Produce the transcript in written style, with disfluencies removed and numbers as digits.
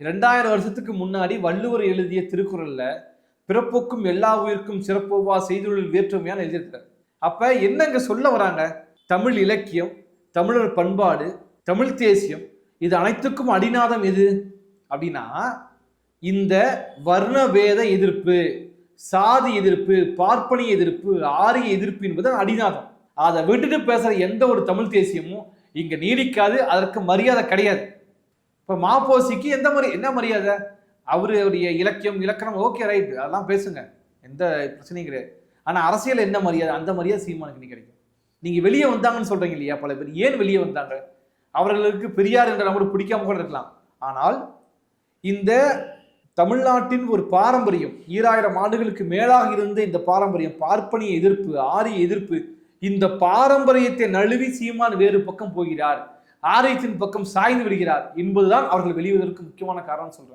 2000 வருஷத்துக்கு முன்னாடி வள்ளுவர் எழுதிய திருக்குறள்ல பிறப்புக்கும் எல்லா உயிர்க்கும் சிறப்புவா செய்தொழில் வேற்றுமையான எழுதியிருக்காரு. அப்ப என்ன இங்க சொல்ல வராங்க? தமிழ் இலக்கியம், தமிழர் பண்பாடு, தமிழ் தேசியம் இது அனைத்துக்கும் அடிநாதம் எது அப்படின்னா இந்த வர்ணவேத எதிர்ப்பு, சாதி எதிர்ப்பு, பார்ப்பனிய எதிர்ப்பு, ஆரிய எதிர்ப்பு என்பது அடிநாதம். அதை விட்டுட்டு பேசுற எந்த ஒரு தமிழ் தேசியமும் இங்க நீடிக்காது. அதற்கு மரியாதை கிடையாது. இப்ப மாப்போசிக்கு என்ன மரியாதை? அவருடைய இலக்கியம் இலக்கணம் ஓகே ரைட், அதெல்லாம் பேசுங்க, எந்த பிரச்சனையும் கிடையாது. ஆனா அரசியல் என்ன மரியாதை? அந்த மரியாதை சீமானுக்கு நீ கிடைக்கும். நீங்க வெளியே வந்தாங்கன்னு சொல்றீங்க இல்லையா, பல பேர் ஏன் வெளியே வந்தாங்க? அவர்களுக்கு பெரியார் என்ற நம்மளுக்கு பிடிக்காம கூட இருக்கலாம். ஆனால் இந்த தமிழ்நாட்டின் ஒரு பாரம்பரியம் 2000 ஆண்டுகளுக்கு மேலாக இருந்த இந்த பாரம்பரியம், பார்ப்பனிய எதிர்ப்பு, ஆரிய எதிர்ப்பு, இந்த பாரம்பரியத்தை நழுவி சீமான் வேறு பக்கம் போகிறார், ஆரியத்தின் பக்கம் சாய்ந்து விடுகிறார் என்பதுதான் அவர்கள் வெளிவதற்கு முக்கியமான காரணம் சொல்றாங்க.